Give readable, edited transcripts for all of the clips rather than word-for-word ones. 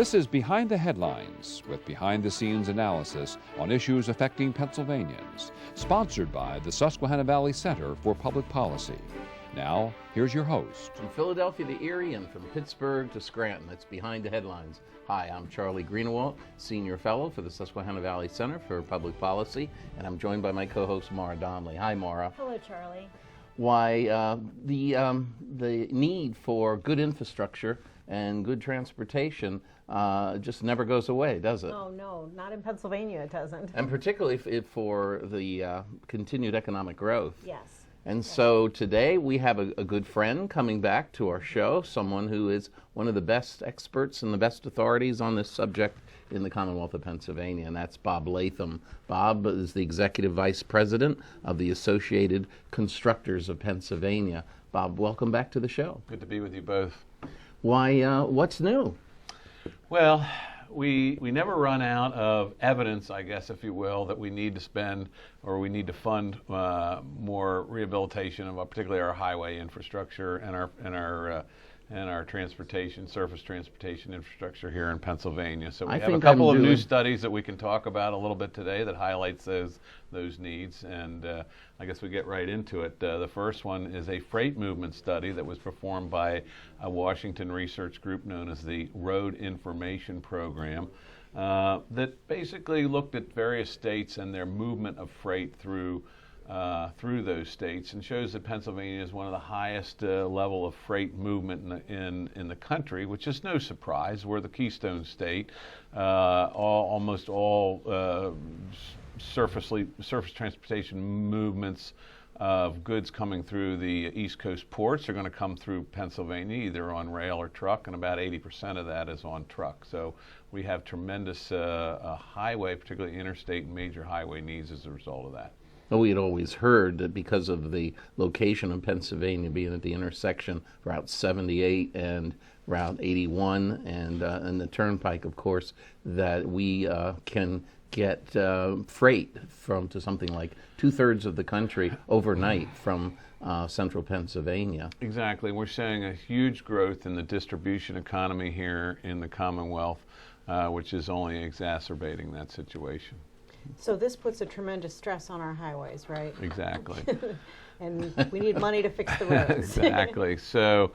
This is Behind the Headlines, with behind-the-scenes analysis on issues affecting Pennsylvanians, sponsored by the Susquehanna Valley Center for Public Policy. Now, here's your host. From Philadelphia to Erie and from Pittsburgh to Scranton, it's Behind the Headlines. Hi, I'm Charlie Greenewalt, Senior Fellow for the Susquehanna Valley Center for Public Policy, and I'm joined by my co-host, Maura Donnelly. Hi, Maura. Hello, Charlie. Why, the need for good infrastructure and good transportation just never goes away, does it? Oh, no, not in Pennsylvania, it doesn't. And particularly for the continued economic growth. Yes. And so today we have a good friend coming back to our show, someone who is one of the best experts and the best authorities on this subject in the Commonwealth of Pennsylvania, and that's Bob Latham. Bob is the Executive Vice President of the Associated Constructors of Pennsylvania. Bob, welcome back to the show. Good to be with you both. Why, what's new? Well, we never run out of evidence, I guess, if you will, that we need to spend or we need to fund more rehabilitation of particularly our highway infrastructure and our transportation, surface transportation infrastructure here in Pennsylvania. So we have a couple of new studies that we can talk about a little bit today that highlights those needs, and I guess we get right into it. The first one is a freight movement study that was performed by a Washington research group known as the Road Information Program that basically looked at various states and their movement of freight through those states, and shows that Pennsylvania is one of the highest level of freight movement in the country, which is no surprise. We're the Keystone State. Almost all surface transportation movements of goods coming through the East Coast ports are going to come through Pennsylvania, either on rail or truck, and about 80% of that is on truck. So we have tremendous highway, particularly interstate and major highway needs as a result of that. Well, we had always heard that because of the location of Pennsylvania being at the intersection Route 78 and Route 81 and the Turnpike, of course, that we can get freight to something like 2/3 of the country overnight from central Pennsylvania. Exactly. We're seeing a huge growth in the distribution economy here in the Commonwealth, which is only exacerbating that situation. So this puts a tremendous stress on our highways, right? Exactly. And we need money to fix the roads. Exactly. So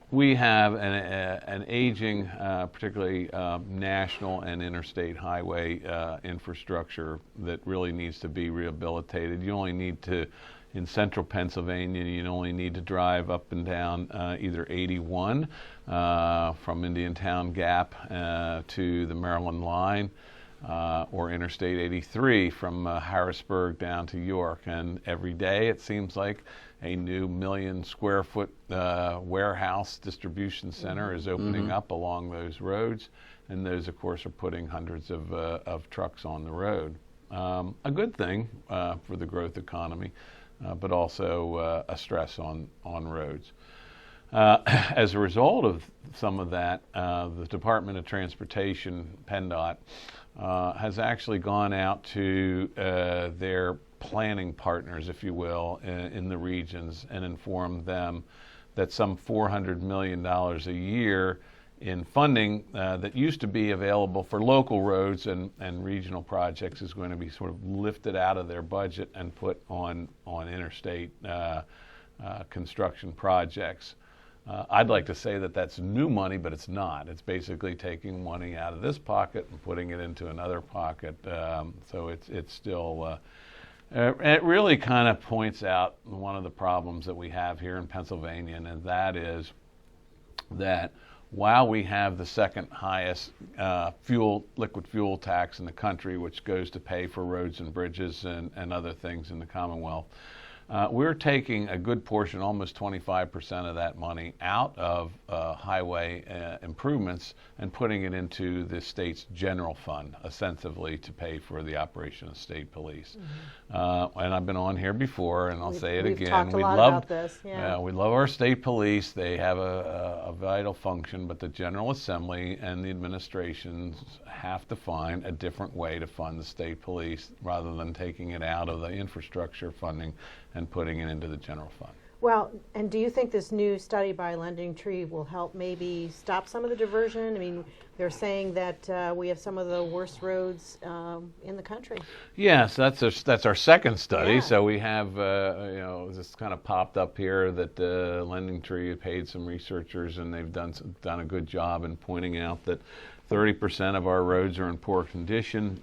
we have an aging, particularly national and interstate highway infrastructure that really needs to be rehabilitated. You only need to, in central Pennsylvania, you only need to drive up and down either 81 from Indiantown Gap to the Maryland line, or Interstate 83 from Harrisburg down to York. And every day it seems like a new 1 million square foot warehouse distribution center is opening up along those roads. And those, of course, are putting hundreds of trucks on the road. A good thing for the growth economy, but also a stress on roads. As a result of some of that, the Department of Transportation, PennDOT, has actually gone out to their planning partners, if you will, in the regions and informed them that some $400 million a year in funding that used to be available for local roads and regional projects is going to be sort of lifted out of their budget and put on interstate construction projects. I'd like to say that that's new money, but it's not. It's basically taking money out of this pocket and putting it into another pocket. So it's still, it really kind of points out one of the problems that we have here in Pennsylvania, and that is that while we have the second highest liquid fuel tax in the country, which goes to pay for roads and bridges and other things in the Commonwealth, we're taking a good portion, almost 25% of that money, out of highway improvements and putting it into the state's general fund, ostensibly to pay for the operation of state police. And I've been on here before, and I'll say it again. Talked a lot about this. We love our state police. They have a vital function, but the General Assembly and the administrations have to find a different way to fund the state police rather than taking it out of the infrastructure funding and putting it into the general fund. Well, and do you think this new study by Lending Tree will help maybe stop some of the diversion? I mean, they're saying that we have some of the worst roads in the country. Yes, that's our second study. Yeah. So we have, this kind of popped up here that Lending Tree paid some researchers, and they've done a good job in pointing out that 30% of our roads are in poor condition.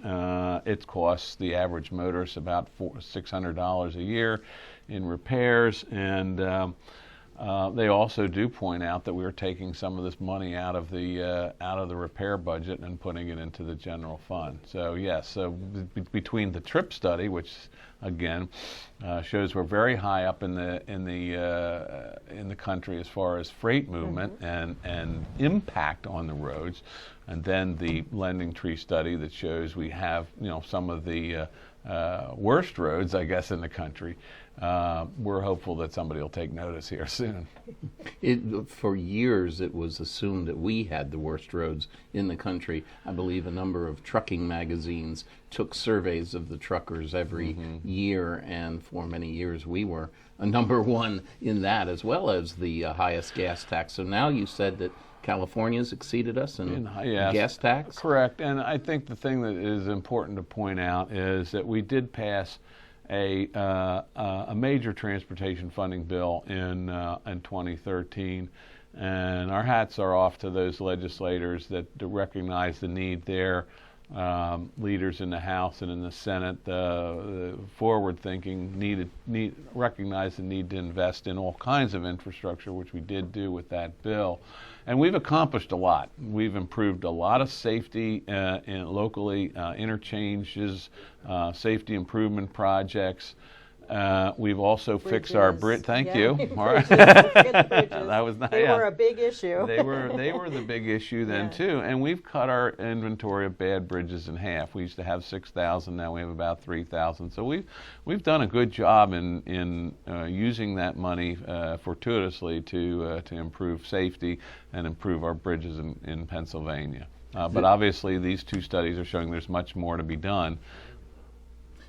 It costs the average motorist about $600 a year in repairs, and they also do point out that we're taking some of this money out of the repair budget and putting it into the general fund. So yes, between the trip study, which again shows we're very high up in the country as far as freight movement and impact on the roads, and then the Lending Tree study that shows we have some of the worst roads, I guess, in the country. We're hopeful that somebody will take notice here soon. For years, it was assumed that we had the worst roads in the country. I believe a number of trucking magazines took surveys of the truckers every year, and for many years we were a number one in that, as well as the highest gas tax. So now you said that California's exceeded us in gas tax? Correct. And I think the thing that is important to point out is that we did pass a major transportation funding bill in 2013, and our hats are off to those legislators that recognize the need there. Leaders in the House and in the Senate, forward-thinking, recognize the need to invest in all kinds of infrastructure, which we did do with that bill. And we've accomplished a lot. We've improved a lot of safety locally, interchanges, safety improvement projects. We've also fixed our bridge. Thank you. All right. That was not. They were a big issue. They were the big issue then too. And we've cut our inventory of bad bridges in half. We used to have 6,000. Now we have about 3,000. So we've done a good job in using that money fortuitously to improve safety and improve our bridges in Pennsylvania. But obviously, these two studies are showing there's much more to be done.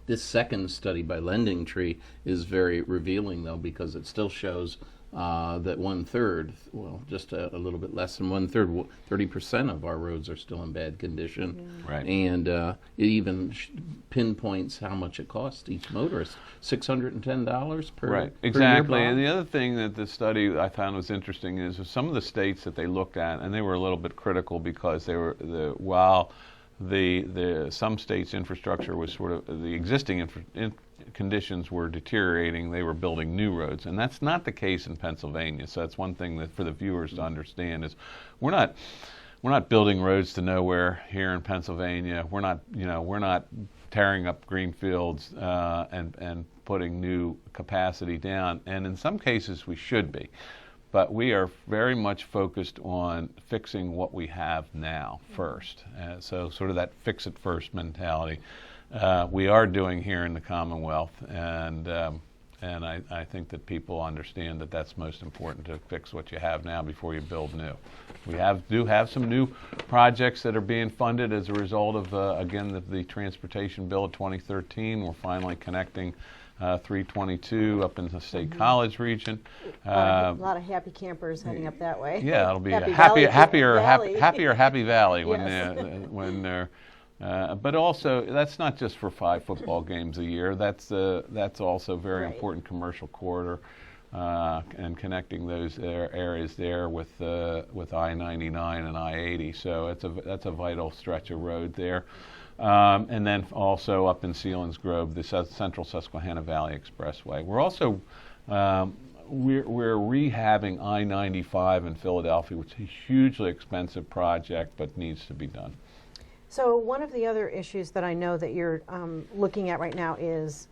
This second study by Lending Tree is very revealing, though, because it still shows that 1/3, well, just a little bit less than 1/3, 30% of our roads are still in bad condition. Right. And it even pinpoints how much it costs each motorist, $610 per Right, per exactly. year And the other thing that the study I found was interesting is some of the states that they looked at, and they were a little bit critical because they were while some states' infrastructure was sort of the existing conditions were deteriorating. They were building new roads, and that's not the case in Pennsylvania. So that's one thing that for the viewers to understand is we're not building roads to nowhere here in Pennsylvania. We're not tearing up green fields and putting new capacity down. And in some cases we should be. But we are very much focused on fixing what we have now first. So sort of that fix-it-first mentality we are doing here in the Commonwealth, and I think that people understand that that's most important, to fix what you have now before you build new. We do have some new projects that are being funded as a result of, again, the Transportation Bill of 2013. We're finally connecting 322 up in the State College region. A lot of happy campers heading up that way. Yeah, it'll be a happier happy valley when Yes. when they're. But also, that's not just for 5 football games a year. That's also very important commercial corridor, and connecting those areas there with I-99 and I-80. So that's a vital stretch of road there. And then also up in Selinsgrove, the Central Susquehanna Valley Expressway. We're also we're rehabbing I-95 in Philadelphia, which is a hugely expensive project, but needs to be done. So one of the other issues that I know that you're looking at right now is,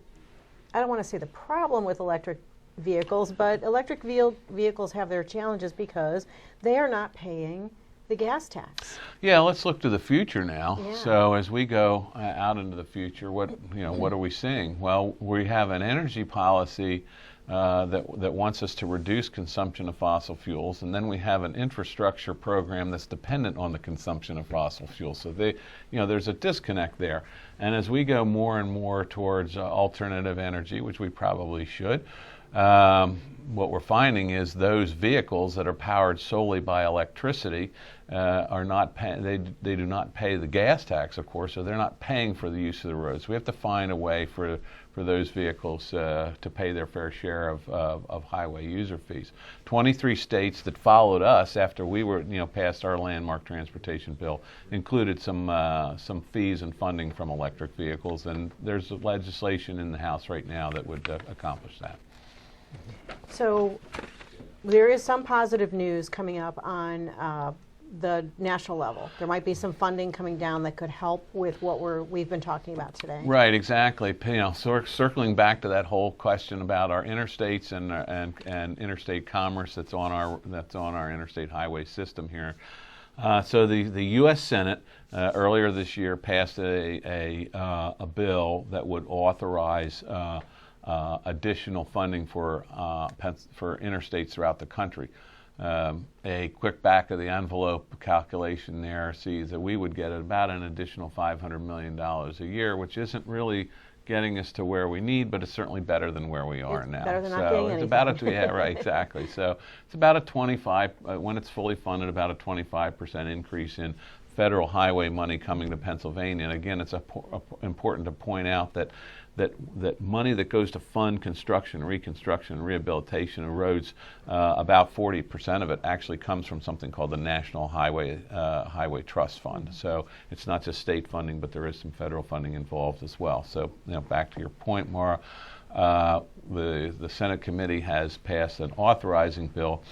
I don't want to say the problem with electric vehicles, but electric vehicles have their challenges because they are not paying the gas tax. Yeah, let's look to the future now. Yeah. So as we go out into the future, what are we seeing? Well, we have an energy policy that wants us to reduce consumption of fossil fuels, and then we have an infrastructure program that's dependent on the consumption of fossil fuels. So there's a disconnect there. And as we go more and more towards alternative energy, which we probably should, what we're finding is those vehicles that are powered solely by electricity are not they do not pay the gas tax, of course, so they're not paying for the use of the roads. We have to find a way for those vehicles to pay their fair share of highway user fees. 23 states that followed us after we were, passed our landmark transportation bill included some fees and funding from electric vehicles, and there's legislation in the House right now that would accomplish that. So there is some positive news coming up on the national level. There might be some funding coming down that could help with what we've been talking about today. Right, exactly. Circling back to that whole question about our interstates and interstate commerce that's on our interstate highway system here. So the U.S. Senate earlier this year passed a bill that would authorize additional funding for interstates throughout the country. A quick back of the envelope calculation there sees that we would get about an additional $500 million a year, which isn't really getting us to where we need, but it's certainly better than where we are now. Better than not getting anything. Yeah, right, exactly. So it's about a 25, when it's fully funded, about a 25% increase in federal highway money coming to Pennsylvania. And again, it's important to point out that money that goes to fund construction, reconstruction, rehabilitation of roads, about 40% of it actually comes from something called the National Highway Trust Fund. So it's not just state funding, but there is some federal funding involved as well. So back to your point, Maura, the Senate committee has passed an authorizing bill.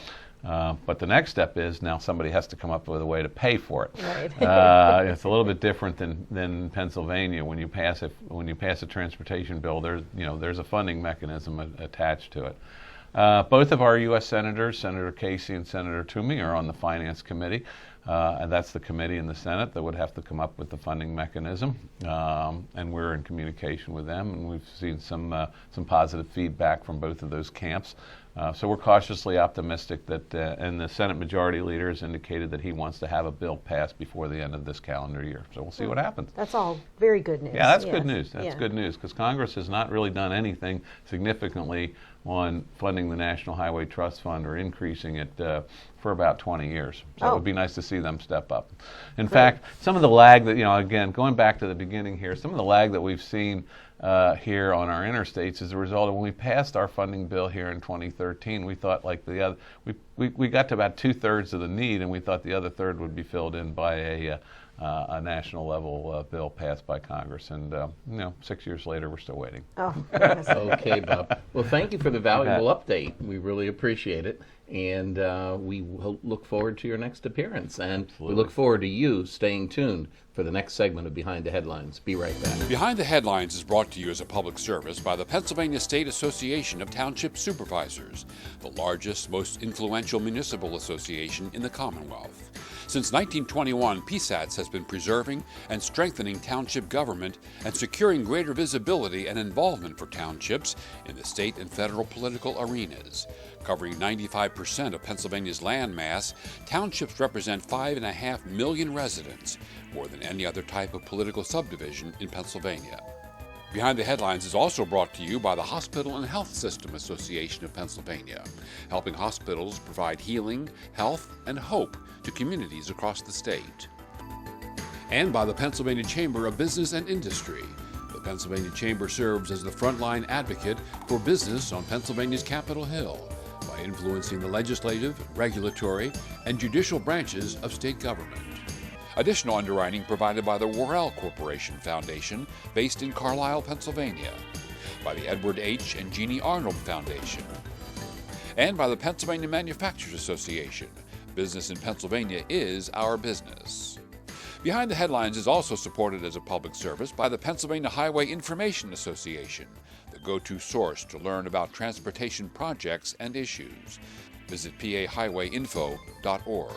But the next step is now somebody has to come up with a way to pay for it. Right. It's a little bit different than Pennsylvania. When you pass a transportation bill, there's a funding mechanism attached to it. Both of our U.S. senators, Senator Casey and Senator Toomey, are on the Finance Committee, and that's the committee in the Senate that would have to come up with the funding mechanism. And we're in communication with them, and we've seen some positive feedback from both of those camps. So we're cautiously optimistic that, and the Senate Majority Leader has indicated that he wants to have a bill passed before the end of this calendar year. So we'll see what happens. That's all very good news. Yeah, that's good news. That's good news, because Congress has not really done anything significantly on funding the National Highway Trust Fund or increasing it for about 20 years. So it would be nice to see them step up. In fact, some of the lag that, again, going back to the beginning here, some of the lag that we've seen here on our interstates is a result of when we passed our funding bill here in 2013. We thought like the other, we got to about 2/3 of the need, and we thought the other third would be filled in by a national level bill passed by Congress. And 6 years later, we're still waiting. Oh, goodness. Okay, Bob. Well, thank you for the valuable update. We really appreciate it. And we look forward to your next appearance. And we look forward to you staying tuned for the next segment of Behind the Headlines. Be right back. Behind the Headlines is brought to you as a public service by the Pennsylvania State Association of Township Supervisors, the largest, most influential municipal association in the Commonwealth. Since 1921, PSATS has been preserving and strengthening township government and securing greater visibility and involvement for townships in the state and federal political arenas. Covering 95% of Pennsylvania's land mass, townships represent 5.5 million residents, more than any other type of political subdivision in Pennsylvania. Behind the Headlines is also brought to you by the Hospital and Health System Association of Pennsylvania, helping hospitals provide healing, health, and hope to communities across the state. And by the Pennsylvania Chamber of Business and Industry. The Pennsylvania Chamber serves as the frontline advocate for business on Pennsylvania's Capitol Hill by influencing the legislative, regulatory, and judicial branches of state government. Additional underwriting provided by the Worrell Corporation Foundation, based in Carlisle, Pennsylvania, by the Edward H. and Jeannie Arnold Foundation, and by the Pennsylvania Manufacturers Association. Business in Pennsylvania is our business. Behind the Headlines is also supported as a public service by the Pennsylvania Highway Information Association, the go-to source to learn about transportation projects and issues. Visit pahighwayinfo.org.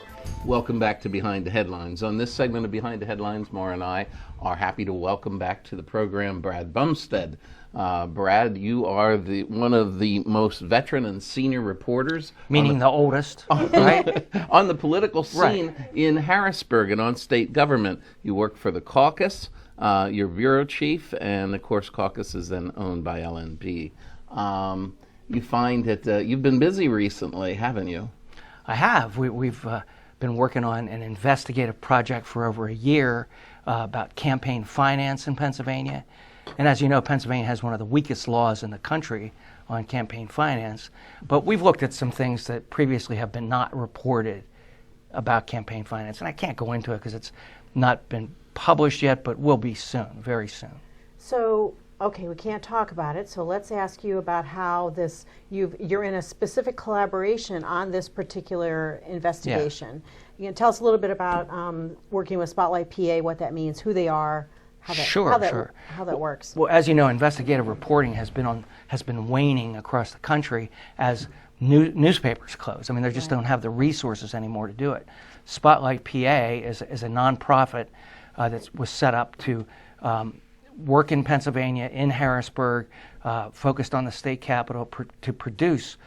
Welcome back to Behind the Headlines. On this segment of Behind the Headlines, Maura and I are happy to welcome back to the program Brad Bumsted. Brad, you are one of the most veteran and senior reporters. Meaning the oldest, right? On the political scene in Harrisburg and on state government. You work for the Caucus, you're bureau chief, and of course Caucus is then owned by LNP. you find that you've been busy recently, haven't you? I have. We've been working on an investigative project for over a year about campaign finance in Pennsylvania. And as you know, Pennsylvania has one of the weakest laws in the country on campaign finance. But we've looked at some things that previously have been not reported about campaign finance. And I can't go into it because it's not been published yet, but will be soon, very soon. So, okay, we can't talk about it, so let's ask you about how you're in a specific collaboration on this particular investigation. You can tell us a little bit about working with Spotlight PA, what that means, who they are, how that works. Well, as you know, investigative reporting has been waning across the country as newspapers close. I mean, they just don't have the resources anymore to do it. Spotlight PA is a nonprofit that was set up to work in Pennsylvania, in Harrisburg, focused on the state capital to produce,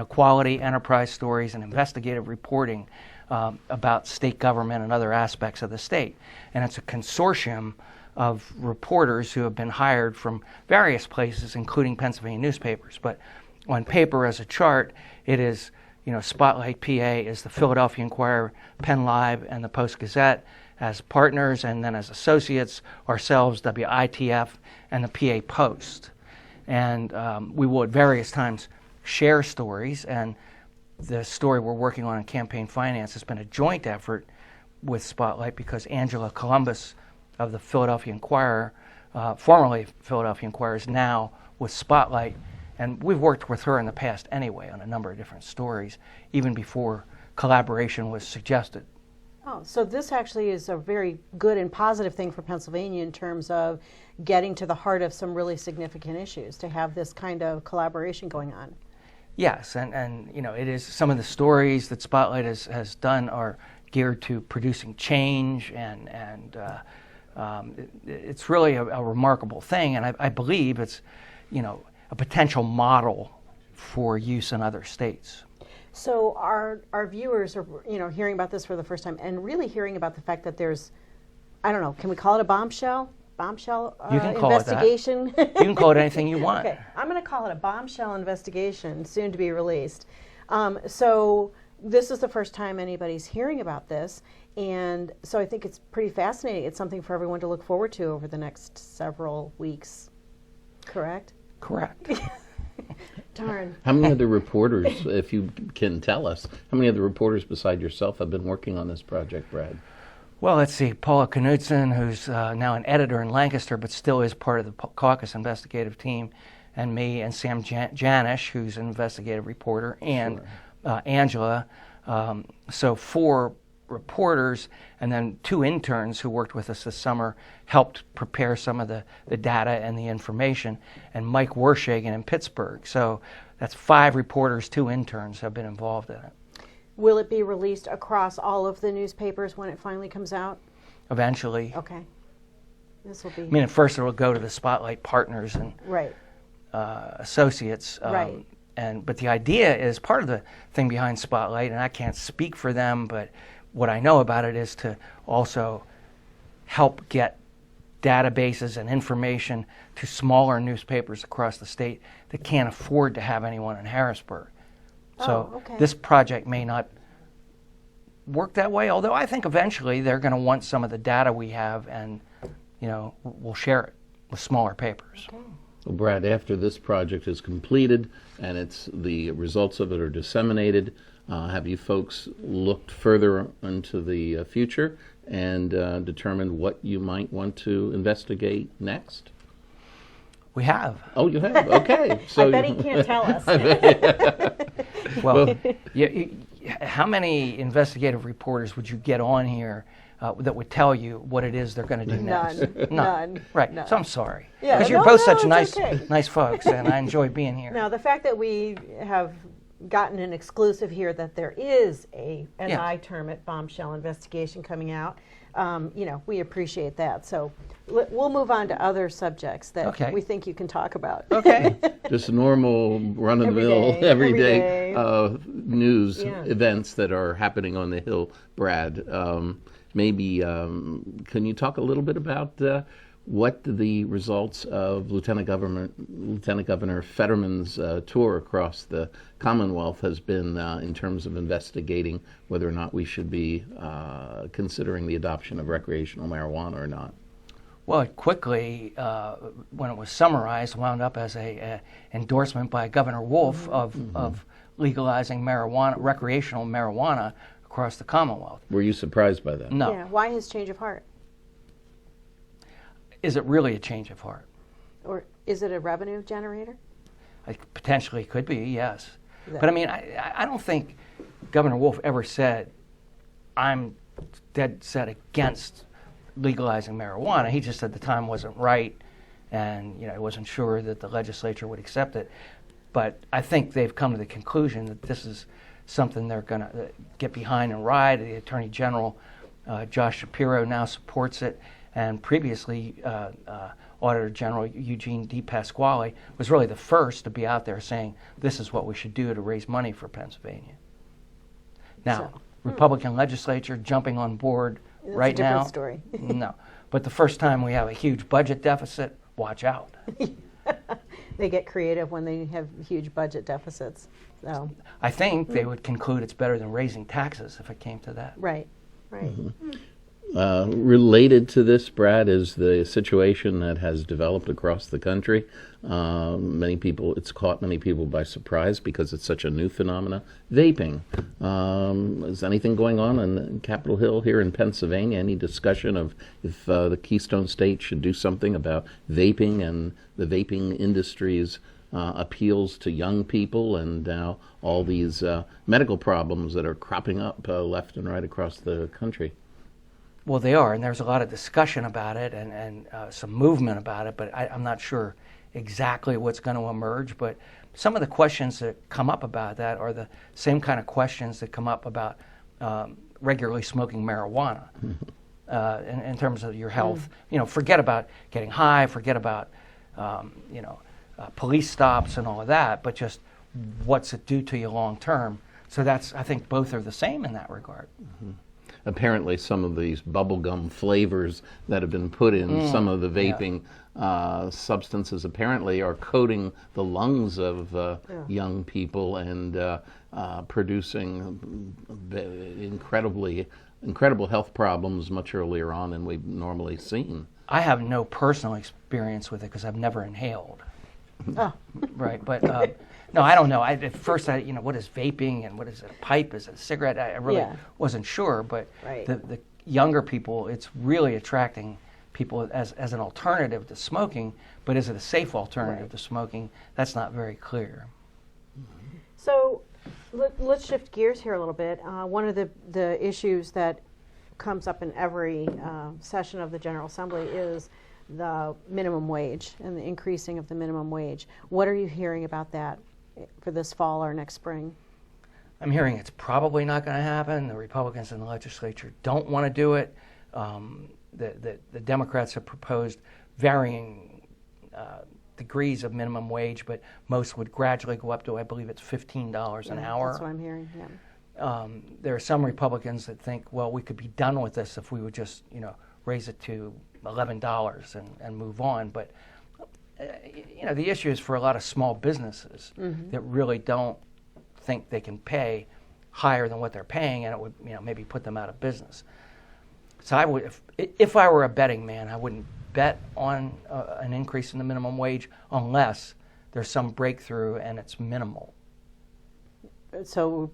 quality enterprise stories and investigative reporting about state government and other aspects of the state. And it's a consortium of reporters who have been hired from various places, including Pennsylvania newspapers. But on paper, as a chart, it is, Spotlight PA is the Philadelphia Inquirer, Penn Live, and the Post-Gazette as partners, and then as associates, ourselves, WITF, and the PA Post. And we will at various times share stories, and the story we're working on in campaign finance has been a joint effort with Spotlight because Angela Columbus of the Philadelphia Inquirer, formerly Philadelphia Inquirer, is now with Spotlight, and we've worked with her in the past anyway on a number of different stories, even before collaboration was suggested. Oh, so this actually is a very good and positive thing for Pennsylvania in terms of getting to the heart of some really significant issues, to have this kind of collaboration going on. Yes, and it is, some of the stories that Spotlight has done are geared to producing change, and it's really a remarkable thing, and I believe it's, a potential model for use in other states. So our viewers are, hearing about this for the first time and really hearing about the fact that there's, I don't know, can we call it a bombshell you can call investigation? It that. You can call it anything you want. Okay, I'm going to call it a bombshell investigation, soon to be released. So this is the first time anybody's hearing about this, and so I think it's pretty fascinating. It's something for everyone to look forward to over the next several weeks. Correct? Correct. Darn. How many other reporters, if you can tell us, how many other reporters beside yourself have been working on this project, Brad? Well, let's see. Paula Knudsen, who's now an editor in Lancaster, but still is part of the Caucus investigative team, and me, and Sam Janish, who's an investigative reporter, and Angela. So 4 reporters, and then 2 interns who worked with us this summer helped prepare some of the data and the information, and Mike Wershagen in Pittsburgh. So that's 5 reporters, 2 interns have been involved in it. Will it be released across all of the newspapers when it finally comes out? Eventually. Okay. This will be... I mean, at first it will go to the Spotlight partners and associates. Right. But the idea is, part of the thing behind Spotlight, and I can't speak for them, but what I know about it is to also help get databases and information to smaller newspapers across the state that can't afford to have anyone in Harrisburg. So this project may not work that way, although I think eventually they're going to want some of the data we have, and we'll share it with smaller papers. Okay. Well, Brad, after this project is completed and the results of it are disseminated, have you folks looked further into the future and determined what you might want to investigate next? We have. Oh, you have? Okay. So I bet he can't tell us. Well, how many investigative reporters would you get on here that would tell you what it is they're going to do next? None. Right. None. So I'm sorry. Yeah, because you're both such okay. nice folks, and I enjoy being here. Now, the fact that we have gotten an exclusive here that there is an I term it bombshell investigation coming out, we appreciate that. So we'll move on to other subjects that we think you can talk about. Okay. Just normal run-of-the-mill, everyday news events that are happening on the Hill, Brad. Maybe can you talk a little bit about what the results of Lieutenant Governor Fetterman's tour across the Commonwealth has been in terms of investigating whether or not we should be considering the adoption of recreational marijuana or not. Well, it quickly, when it was summarized, wound up as a endorsement by Governor Wolf of legalizing marijuana, recreational marijuana across the Commonwealth. Were you surprised by that? No. Yeah. Why his change of heart? Is it really a change of heart? Or is it a revenue generator? It potentially could be, yes. That- But I mean, I don't think Governor Wolf ever said, I'm dead set against legalizing marijuana. He just said the time wasn't right, and he wasn't sure that the legislature would accept it. But I think they've come to the conclusion that this is something they're going to get behind and ride. The Attorney General, Josh Shapiro, now supports it, and previously Auditor General Eugene DePasquale was really the first to be out there saying this is what we should do to raise money for Pennsylvania. Now, Republican legislature jumping on board That's right a different now. story. No, but the first time we have a huge budget deficit, watch out. They get creative when they have huge budget deficits. So, I think they would conclude it's better than raising taxes if it came to that. right. Related to this, Brad, is the situation that has developed across the country. It's caught many people by surprise because it's such a new phenomenon. Vaping. Is anything going on in Capitol Hill here in Pennsylvania? Any discussion of if the Keystone State should do something about vaping and the vaping industry's appeals to young people, and now all these medical problems that are cropping up left and right across the country? Well, they are, and there's a lot of discussion about it and some movement about it, but I'm not sure exactly what's going to emerge. But some of the questions that come up about that are the same kind of questions that come up about regularly smoking marijuana in terms of your health. Forget about getting high, forget about police stops and all of that, but just what's it do to you long term. So I think both are the same in that regard. Mm-hmm. Apparently some of these bubblegum flavors that have been put in some of the vaping substances apparently are coating the lungs of young people and producing incredible health problems much earlier on than we've normally seen. I have no personal experience with it because I've never inhaled. Oh. Right, but no, I don't know. At first, what is vaping and what is a pipe? Is it a cigarette? I really wasn't sure, but Right. the younger people, it's really attracting people as an alternative to smoking, but is it a safe alternative to smoking? That's not very clear. So let's shift gears here a little bit. One of the issues that comes up in every session of the General Assembly is the minimum wage and the increasing of the minimum wage. What are you hearing about that for this fall or next spring? I'm hearing it's probably not going to happen. The Republicans in the legislature don't want to do it. The Democrats have proposed varying degrees of minimum wage, but most would gradually go up to, I believe it's $15 an hour. That's what I'm hearing, yeah. There are some Republicans that think, well, we could be done with this if we would just, raise it to $11 and move on. But, the issue is for a lot of small businesses that really don't think they can pay higher than what they're paying, and it would, maybe put them out of business. So I would, if I were a betting man, I wouldn't bet on an increase in the minimum wage unless there's some breakthrough and it's minimal. So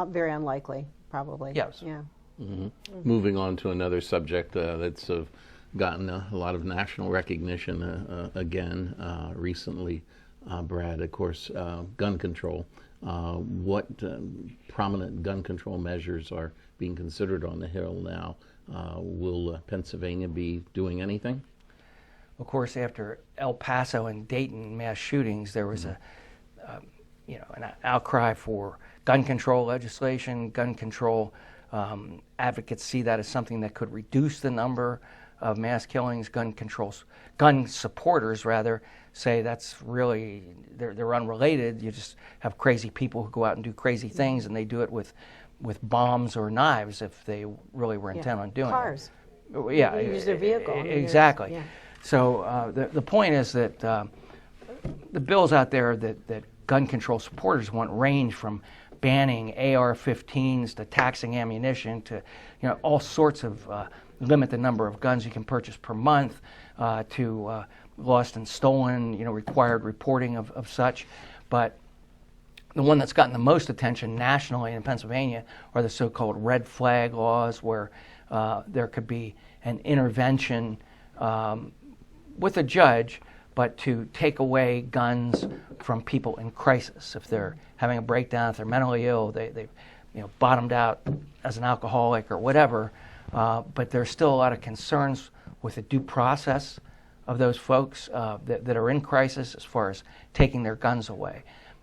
very unlikely, probably. Yes. Yeah. Moving on to another subject that's gotten a lot of national recognition again recently, Brad, of course, gun control. What prominent gun control measures are being considered on the Hill now? Will Pennsylvania be doing anything? Of course, after El Paso and Dayton mass shootings, there was an outcry for gun control legislation. Gun control advocates see that as something that could reduce the number of mass killings. Gun supporters rather say that's really they're unrelated. You just have crazy people who go out and do crazy things, and they do it with bombs or knives if they really were intent on doing Cars. it. Yeah, They use their vehicle. Exactly. Yeah. So the point is that the bills out there that gun control supporters want range from banning AR-15s to taxing ammunition to all sorts of limit the number of guns you can purchase per month to lost and stolen, required reporting of such. But the one that's gotten the most attention nationally in Pennsylvania are the so-called red flag laws, where there could be an intervention with a judge, but to take away guns from people in crisis. If they're having a breakdown, if they're mentally ill, they bottomed out as an alcoholic or whatever, but there's still a lot of concerns with the due process of those folks that are in crisis as far as taking their guns away.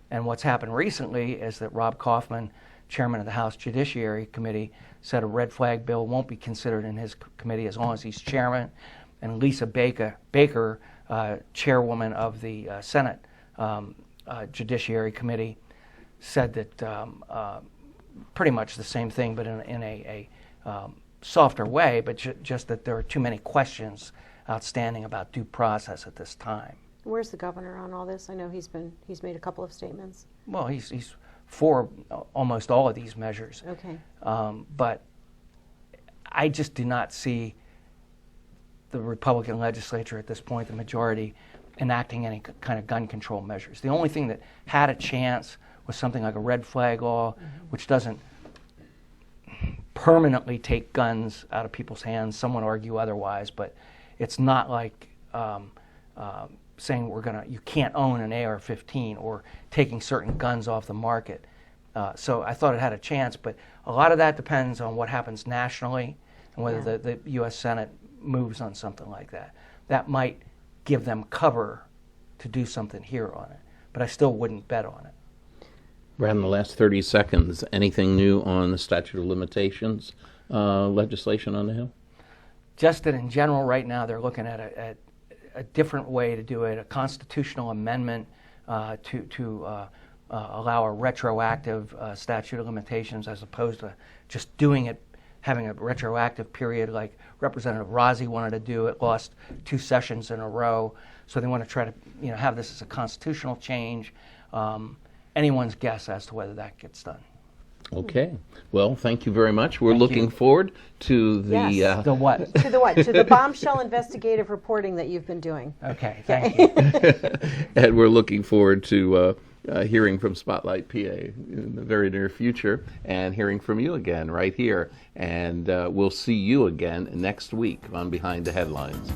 And what's happened recently is that Rob Kaufman, chairman of the House Judiciary Committee, said a red flag bill won't be considered in his committee as long as he's chairman. And Lisa Baker, chairwoman of the Senate Judiciary Committee, said that pretty much the same thing, but in a softer way, but just that there are too many questions outstanding about due process at this time. Where's the governor on all this? I know he's made a couple of statements. Well, he's for almost all of these measures. Okay. But I just do not see the Republican legislature at this point, the majority, enacting any kind of gun control measures. The only thing that had a chance was something like a red flag law, which doesn't permanently take guns out of people's hands. Some would argue otherwise, but it's not like saying you can't own an AR-15 or taking certain guns off the market. So I thought it had a chance, but a lot of that depends on what happens nationally and whether the U.S. Senate moves on something like that. That might give them cover to do something here on it, but I still wouldn't bet on it. Brad, in the last 30 seconds, anything new on the statute of limitations legislation on the Hill? Just that in general right now they're looking at a different way to do it, a constitutional amendment to allow a retroactive statute of limitations as opposed to just doing it, having a retroactive period like Representative Rozzi wanted to do. It lost 2 sessions in a row, so they want to try to have this as a constitutional change. Anyone's guess as to whether that gets done. Okay. Well, thank you very much. We're looking forward to the... Yes. The what? To the what? To the bombshell investigative reporting that you've been doing. Okay, thank you. And we're looking forward to hearing from Spotlight PA in the very near future and hearing from you again right here. And we'll see you again next week on Behind the Headlines.